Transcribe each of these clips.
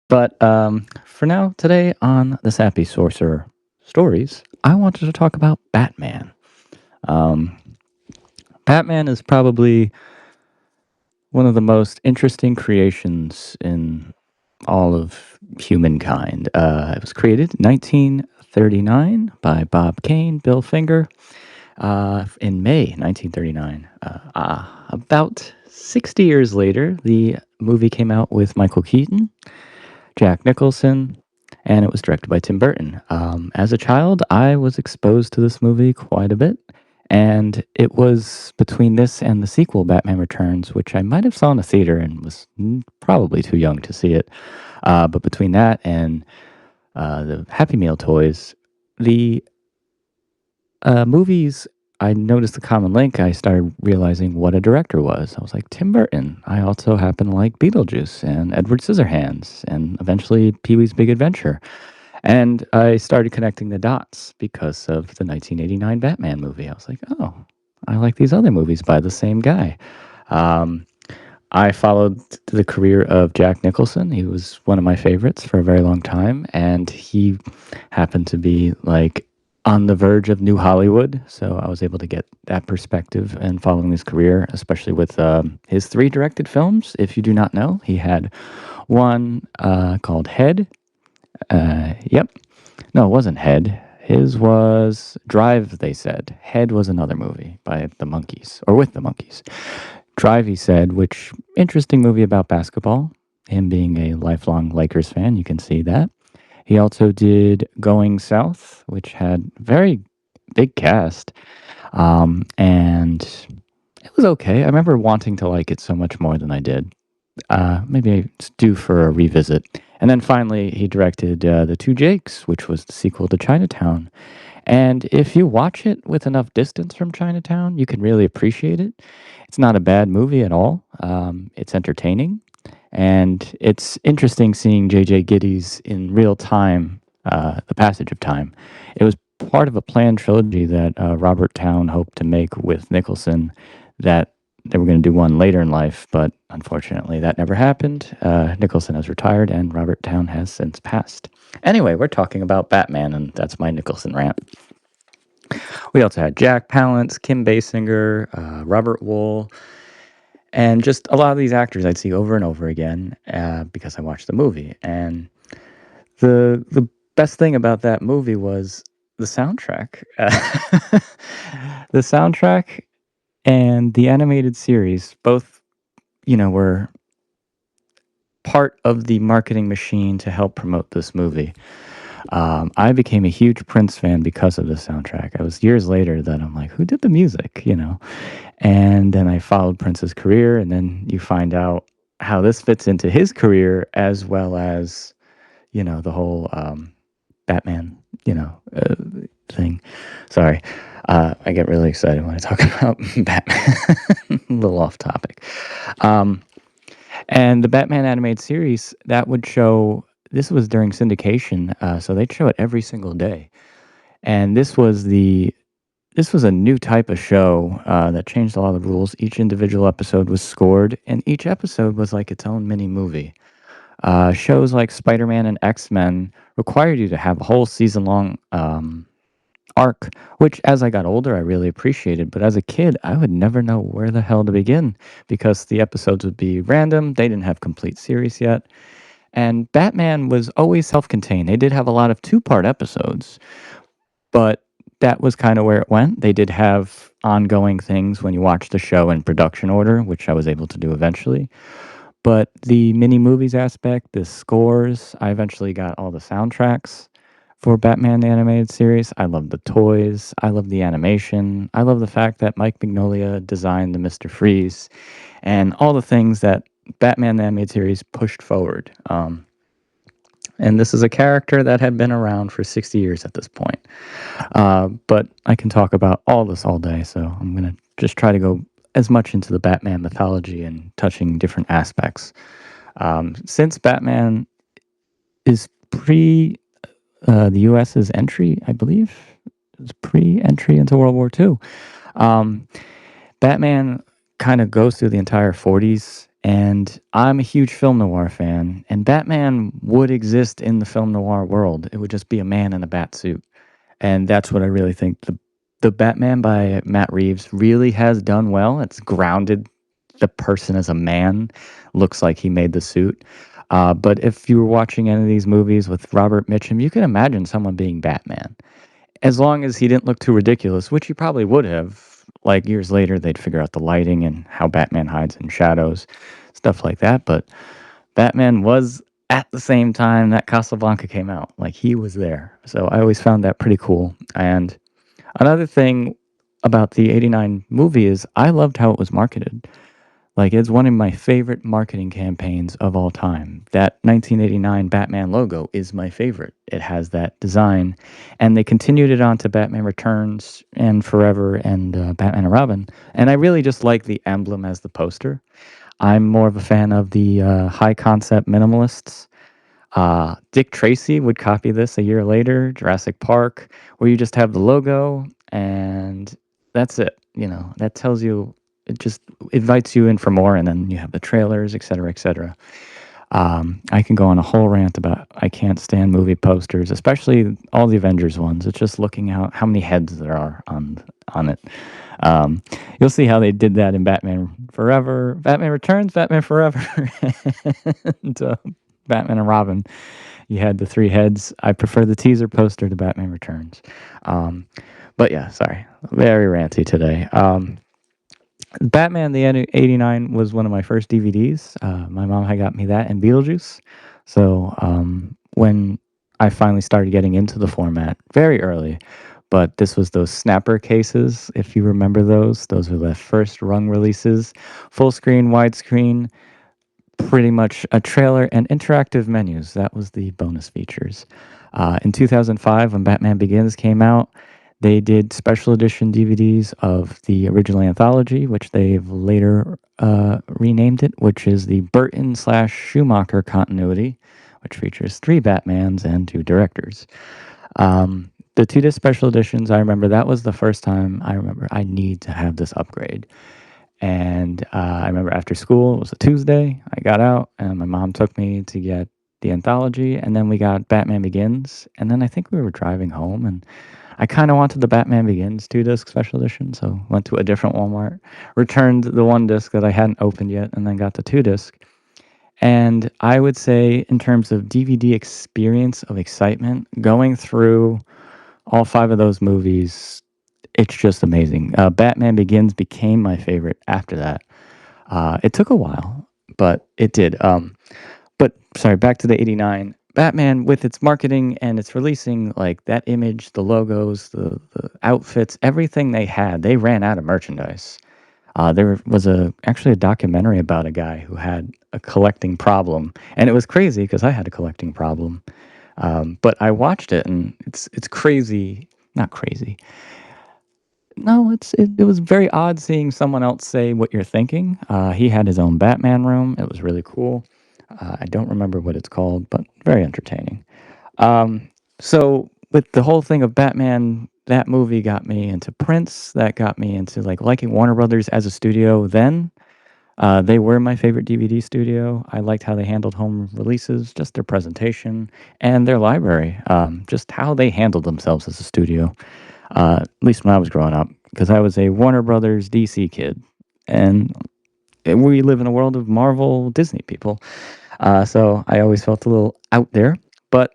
But for now, today on the Sappy Sorcerer stories, I wanted to talk about Batman. Um, Batman is probably one of the most interesting creations in all of humankind. It was created in 1939 by Bob Kane, Bill Finger, in May 1939. About 60 years later, the movie came out with Michael Keaton, Jack Nicholson, and it was directed by Tim Burton. As a child, I was exposed to this movie quite a bit, and it was between this and the sequel, Batman Returns, which I might have saw in a theater and was probably too young to see it. But between that and the Happy Meal toys, the movies, I noticed the common link. I started realizing what a director was. I was like, Tim Burton. I also happen to like Beetlejuice and Edward Scissorhands and eventually Pee Wee's Big Adventure. And I started connecting the dots because of the 1989 Batman movie. I was like, oh, I like these other movies by the same guy. Um, I followed the career of Jack Nicholson. He was one of my favorites for a very long time, and he happened to be like on the verge of new Hollywood. So I was able to get that perspective and following his career, especially with his three directed films. If you do not know, he had one called Head. Yep. No, it wasn't Head. His was Drive, they said. Head was another movie by the Monkees, or with the Monkees. Drive, he said, which interesting movie about basketball. Him being a lifelong Lakers fan, you can see that. He also did Going South, which had very big cast, and it was okay. I remember wanting to like it so much more than I did. Maybe it's due for a revisit. And then finally, he directed The Two Jakes, which was the sequel to Chinatown. And if you watch it with enough distance from Chinatown, you can really appreciate it. It's not a bad movie at all. It's entertaining. And it's interesting seeing J.J. Gittes in real time, the passage of time. It was part of a planned trilogy that Robert Towne hoped to make with Nicholson that they were going to do one later in life, but unfortunately that never happened. Nicholson has retired and Robert Towne has since passed. Anyway, we're talking about Batman, and that's my Nicholson rant. We also had Jack Palance, Kim Basinger, Robert Wool, and just a lot of these actors I'd see over and over again because I watched the movie. And the best thing about that movie was the soundtrack. The soundtrack and the animated series both, were part of the marketing machine to help promote this movie. I became a huge Prince fan because of the soundtrack. It was years later that I'm like, who did the music? And then I followed Prince's career, and then you find out how this fits into his career as well as, the whole Batman, thing. Sorry. I get really excited when I talk about Batman. A little off topic. And the Batman animated series, that would show, this was during syndication, so they'd show it every single day. And this was a new type of show that changed a lot of the rules. Each individual episode was scored, and each episode was like its own mini movie. Shows like Spider-Man and X-Men required you to have a whole season-long arc, which as I got older, I really appreciated. But as a kid, I would never know where the hell to begin because the episodes would be random. They didn't have complete series yet. And Batman was always self-contained. They did have a lot of two-part episodes, but that was kind of where it went. They did have ongoing things when you watch the show in production order, which I was able to do eventually. But the mini movies aspect, the scores, I eventually got all the soundtracks for Batman the Animated Series. I love the toys. I love the animation. I love the fact that Mike Mignola designed the Mr. Freeze and all the things that Batman the Animated Series pushed forward. And this is a character that had been around for 60 years at this point. But I can talk about all this all day, so I'm going to just try to go as much into the Batman mythology and touching different aspects. Since Batman is the US's entry, I believe, is pre-entry into World War II. Batman kind of goes through the entire 40s And I'm a huge film noir fan, and Batman would exist in the film noir world. It would just be a man in a bat suit. And that's what I really think the Batman by Matt Reeves really has done well. It's grounded the person as a man, looks like he made the suit. But if you were watching any of these movies with Robert Mitchum, you can imagine someone being Batman. As long as he didn't look too ridiculous, which he probably would have. Like years later, they'd figure out the lighting and how Batman hides in shadows, stuff like that. But Batman was at the same time that Casablanca came out. Like he was there. So I always found that pretty cool. And another thing about the 89 movie is I loved how it was marketed. Like it's one of my favorite marketing campaigns of all time. That 1989 Batman logo is my favorite. It has that design, and they continued it on to Batman Returns and Forever and Batman and Robin. And I really just like the emblem as the poster. I'm more of a fan of the high concept minimalists. Dick Tracy would copy this a year later, Jurassic Park, where you just have the logo and that's it. You know, that tells you, it just invites you in for more, and then you have the trailers, et cetera, et cetera. I can go on a whole rant about I can't stand movie posters, especially all the Avengers ones. It's just looking out how many heads there are on it. Um, you'll see how they did that in Batman Forever, Batman Returns, Batman Forever, and Batman and Robin. You had the three heads. I prefer the teaser poster to Batman Returns. Um, but yeah, sorry, very ranty today. Batman the 89 was one of my first DVDs. My mom had got me that and Beetlejuice. So when I finally started getting into the format very early, but this was those snapper cases, if you remember those. Those were the first rung releases, full screen, widescreen, pretty much a trailer and interactive menus. That was the bonus features. In 2005, when Batman Begins came out, they did special edition DVDs of the original anthology, which they've later renamed it, which is the Burton slash Schumacher continuity, which features three Batmans and two directors. The two disc special editions, I remember that was the first time I remember I need to have this upgrade. And I remember after school, it was a Tuesday, I got out and my mom took me to get the anthology. And then we got Batman Begins. And then I think we were driving home and I kind of wanted the Batman Begins two disc special edition. So went to a different Walmart, returned the one disc that I hadn't opened yet, and then got the two disc. And I would say, in terms of DVD experience of excitement, going through all five of those movies, it's just amazing. Batman Begins became my favorite after that. It took a while, but it did. But sorry, back to the 89. Batman, with its marketing and its releasing, like that image, the logos, the outfits, everything they had, they ran out of merchandise. There was actually a documentary about a guy who had a collecting problem, and it was crazy because I had a collecting problem. But I watched it, and it's crazy. Not crazy. No, it was very odd seeing someone else say what you're thinking. He had his own Batman room. It was really cool. I don't remember what it's called, but very entertaining. So with the whole thing of Batman, that movie got me into Prince. That got me into like liking Warner Brothers as a studio. Then they were my favorite DVD studio. I liked how they handled home releases, just their presentation and their library. Just how they handled themselves as a studio. At least when I was growing up, because I was a Warner Brothers DC kid, and we live in a world of Marvel Disney people. So I always felt a little out there. But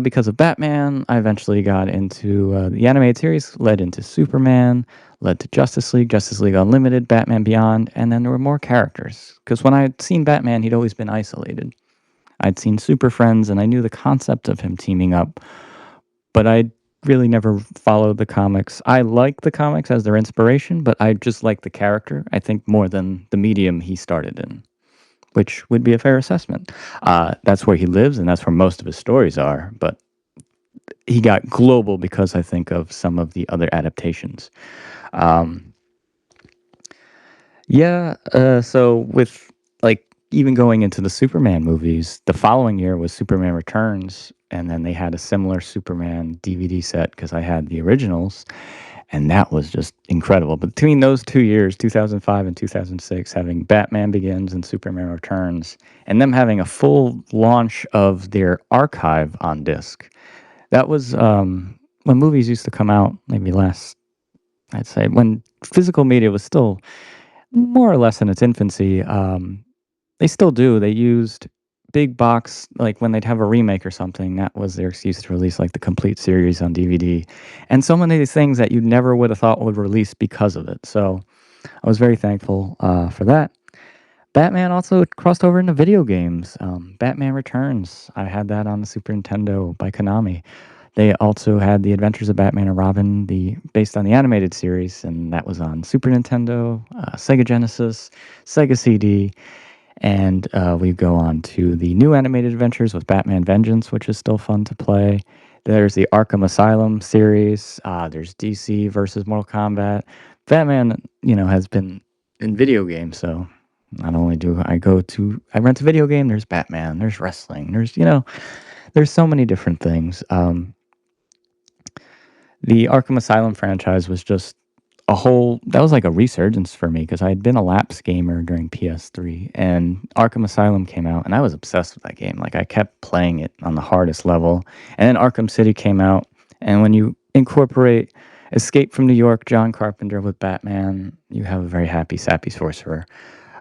because of Batman, I eventually got into the animated series, led into Superman, led to Justice League Unlimited, Batman Beyond, and then there were more characters. Because when I'd seen Batman, he'd always been isolated. I'd seen Super Friends, and I knew the concept of him teaming up, but I really never followed the comics. I like the comics as their inspiration, but I just like the character, I think, more than the medium he started in, which would be a fair assessment. That's where he lives, and that's where most of his stories are, but he got global because I think of some of the other adaptations. Um, yeah, so with like even going into the Superman movies, the following year was Superman Returns, and then they had a similar Superman DVD set because I had the originals. and that was just incredible. Between those 2 years, 2005 and 2006, having Batman Begins and Superman Returns, and them having a full launch of their archive on disc. That was, when movies used to come out, maybe last I'd say when physical media was still more or less in its infancy, they still do. They used big box, like when they'd have a remake or something, that was their excuse to release like the complete series on DVD. And so many of these things that you never would have thought would release because of it. So I was very thankful for that. Batman also crossed over into video games. Batman Returns, I had that on the Super Nintendo by Konami. They also had The Adventures of Batman and Robin, the based on the animated series, and that was on Super Nintendo, Sega Genesis, Sega CD, and we go on to the new animated adventures with Batman Vengeance, which is still fun to play. There's the Arkham Asylum series. There's DC versus Mortal Kombat. Batman, has been in video games, so not only do I rent a video game, there's Batman, there's wrestling, there's so many different things. The Arkham Asylum franchise was just that was like a resurgence for me because I had been a lapsed gamer during PS3 and Arkham Asylum came out and I was obsessed with that game. Like I kept playing it on the hardest level. And then Arkham City came out and when you incorporate Escape from New York, John Carpenter with Batman, you have a very happy Sappy Sorcerer.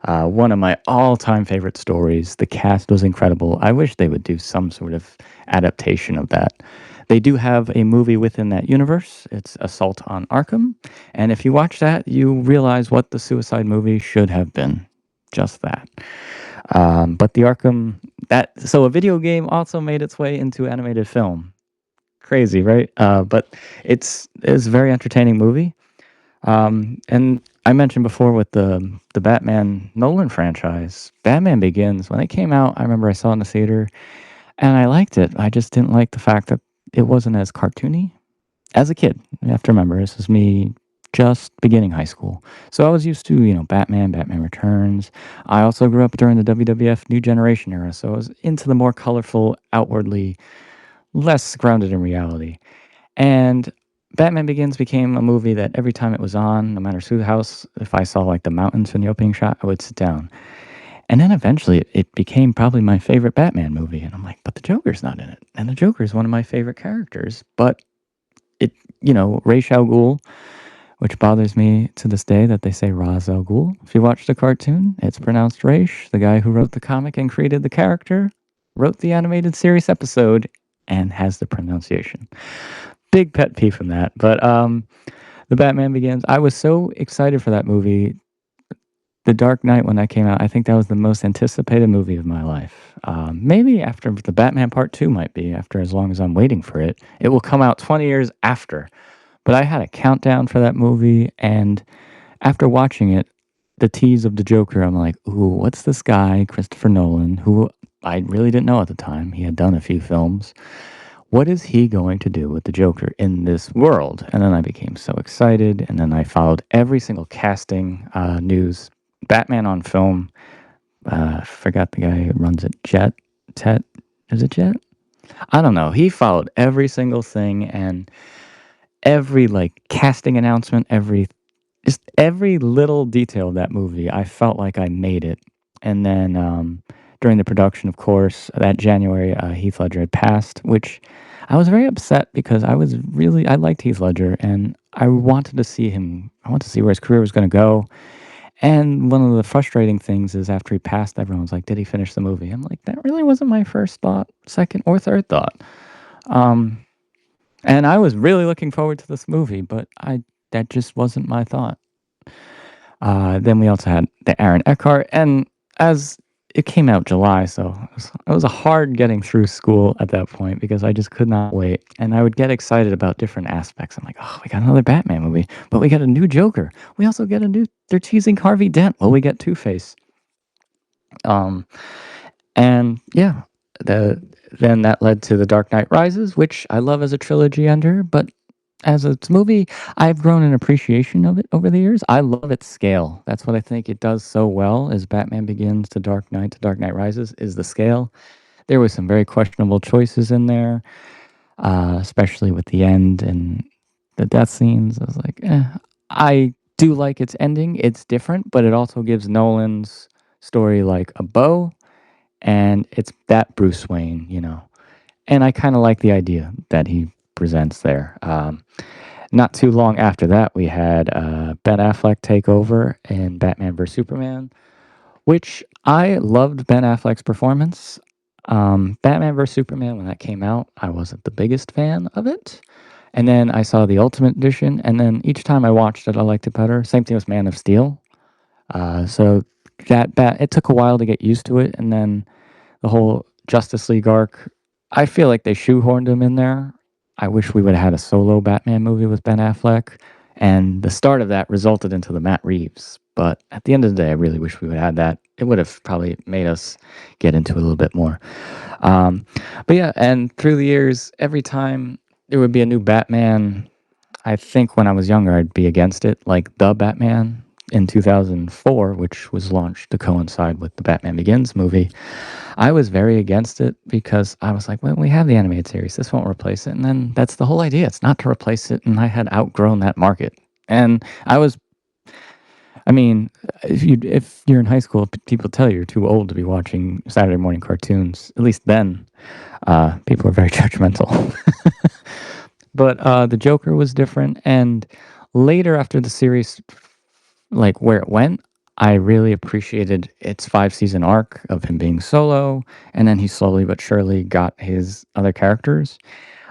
One of my all-time favorite stories. The cast was incredible. I wish they would do some sort of adaptation of that. They do have a movie within that universe. It's Assault on Arkham, and if you watch that, you realize what the Suicide movie should have been. Just that. But the Arkham so a video game also made its way into animated film. Crazy, right? But it's a very entertaining movie. And I mentioned before with the Batman Nolan franchise, Batman Begins, when it came out, I remember I saw it in the theater and I liked it. I just didn't like the fact that it wasn't as cartoony. As a kid, you have to remember, this is me just beginning high school. So I was used to, Batman, Batman Returns. I also grew up during the WWF New Generation era, so I was into the more colorful, outwardly less grounded in reality. And Batman Begins became a movie that every time it was on, no matter whose house, if I saw like the mountains in the opening shot, I would sit down. And then eventually it became probably my favorite Batman movie. And I'm like, but the Joker's not in it. And the Joker is one of my favorite characters. But Ra's al Ghul, which bothers me to this day that they say Ra's al Ghul. If you watch the cartoon, it's pronounced Raish. The guy who wrote the comic and created the character wrote the animated series episode and has the pronunciation. Big pet peeve from that. But The Batman Begins, I was so excited for that movie. The Dark Knight, when that came out, I think that was the most anticipated movie of my life. Maybe after the Batman Part 2 might be, after as long as I'm waiting for it. It will come out 20 years after. But I had a countdown for that movie, and after watching it, the tease of the Joker, I'm like, ooh, what's this guy, Christopher Nolan, who I really didn't know at the time. He had done a few films. What is he going to do with the Joker in this world? And then I became so excited, and then I followed every single casting news. Batman on film. Forgot the guy who runs it. Tet, is it Jet? I don't know. He followed every single thing and every like casting announcement, just every little detail of that movie. I felt like I made it. And then during the production, of course, that January, Heath Ledger had passed, which I was very upset because I liked Heath Ledger and I wanted to see him. I wanted to see where his career was going to go. And one of the frustrating things is after he passed, everyone's like, "Did he finish the movie?" I'm like, "That really wasn't my first thought, second or third thought." Um, and I was really looking forward to this movie, but that just wasn't my thought. Then we also had the Aaron Eckhart, and as it came out July, so it was a hard getting through school at that point because I just could not wait, and I would get excited about different aspects. I'm like, "Oh, we got another Batman movie, but we got a new Joker. We also get a new. They're teasing Harvey Dent. Well, we get Two Face." Um, and yeah, then that led to The Dark Knight Rises, which I love as a trilogy ender, but as a movie, I've grown an appreciation of it over the years. I love its scale. That's what I think it does so well as Batman Begins to Dark Knight Rises is the scale. There was some very questionable choices in there, especially with the end and The death scenes, I was like, eh. I do like its ending. It's different, but it also gives Nolan's story like a bow, and it's that Bruce Wayne, you know. And I kind of like the idea that he presents there. Not too long after that, we had Ben Affleck take over in Batman vs Superman, which I loved Ben Affleck's performance. Batman vs Superman, when that came out, I wasn't the biggest fan of it. And then I saw the Ultimate Edition, and then each time I watched it, I liked it better. Same thing with Man of Steel. So it took a while to get used to it, and then the whole Justice League arc, I feel like they shoehorned him in there. I wish we would have had a solo Batman movie with Ben Affleck, and the start of that resulted into the Matt Reeves. But at the end of the day, I really wish we would have had that. It would have probably made us get into it a little bit more. Um, but yeah, and through the years, every time there would be a new Batman, I think when I was younger, I'd be against it. Like the Batman in 2004, which was launched to coincide with the Batman Begins movie. I was very against it because I was like, well, we have the animated series. This won't replace it. And then that's the whole idea. It's not to replace it. And I had outgrown that market. And I mean, if you're in high school, people tell you you're too old to be watching Saturday morning cartoons. At least then, people are very judgmental. But the Joker was different. And later, after the series, like where it went, I really appreciated its 5 season arc of him being solo, and then he slowly but surely got his other characters.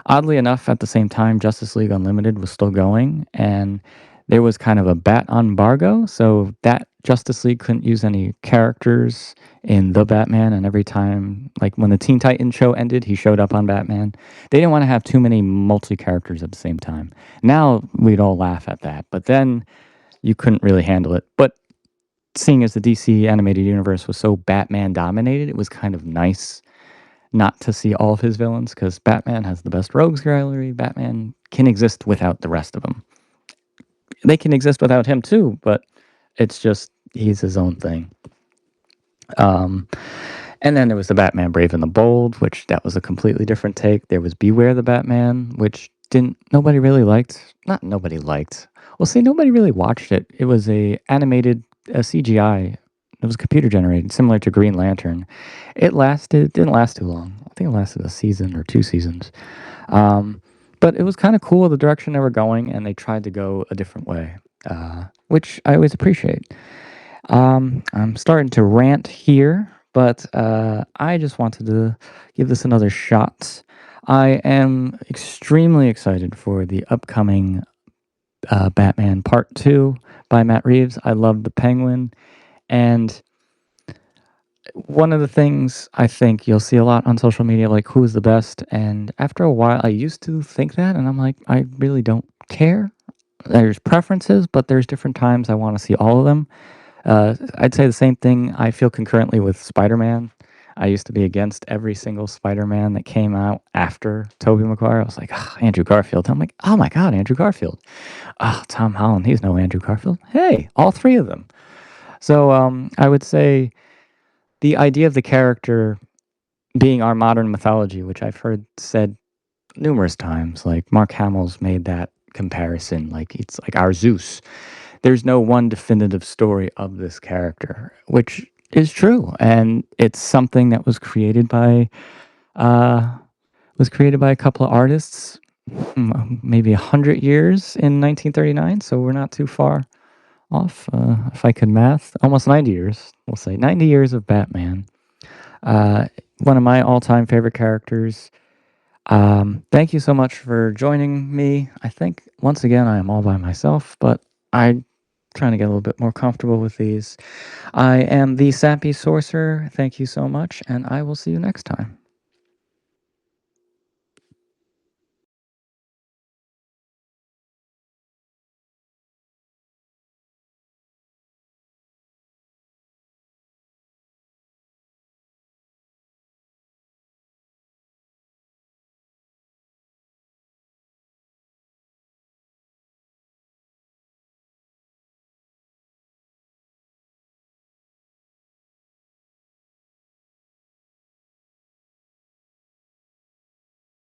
Oddly enough, at the same time, Justice League Unlimited was still going, and there was kind of a bat embargo, so that Justice League couldn't use any characters in the Batman. And every time, like when the Teen Titans show ended, he showed up on Batman. They didn't want to have too many multi characters at the same time. Now we'd all laugh at that, but then you couldn't really handle it. But seeing as the DC animated universe was so Batman dominated, it was kind of nice not to see all of his villains because Batman has the best rogues gallery. Batman can exist without the rest of them. They can exist without him too, but it's just he's his own thing. Um, and then there was the Batman Brave and the Bold, which that was a completely different take. There was Beware the Batman, which didn't nobody really liked. Not nobody liked. Well, see, nobody really watched it. It was a animated CGI. It was computer generated, similar to Green Lantern. Didn't last too long. I think it lasted a season or 2 seasons. Um, but it was kind of cool the direction they were going, and they tried to go a different way, which I always appreciate. I'm starting to rant here, but I just wanted to give this another shot. I am extremely excited for the upcoming Batman Part 2 by Matt Reeves. I love the Penguin. And one of the things I think you'll see a lot on social media, like who is the best. And after a while, I used to think that, and I'm like, I really don't care. There's preferences, but there's different times I want to see all of them. I'd say the same thing I feel concurrently with Spider-Man. I used to be against every single Spider-Man that came out after Tobey Maguire. I was like, "Ah, Andrew Garfield." I'm like, oh my God, Andrew Garfield. Oh, Tom Holland, he's no Andrew Garfield. Hey, all three of them. So I would say the idea of the character being our modern mythology, which I've heard said numerous times, like Mark Hamill's made that comparison, like it's like our Zeus. There's no one definitive story of this character, which is true, and it's something that uh, was created by a couple of artists, maybe 100 years in 1939. So we're not too far off. If I could math, almost 90 years. We'll say 90 years of Batman. Uh, One of my all-time favorite characters. Thank you so much for joining me. I think once again I am all by myself, but I'm trying to get a little bit more comfortable with these. I am the Sappy Sorcerer. Thank you so much, and I will see you next time.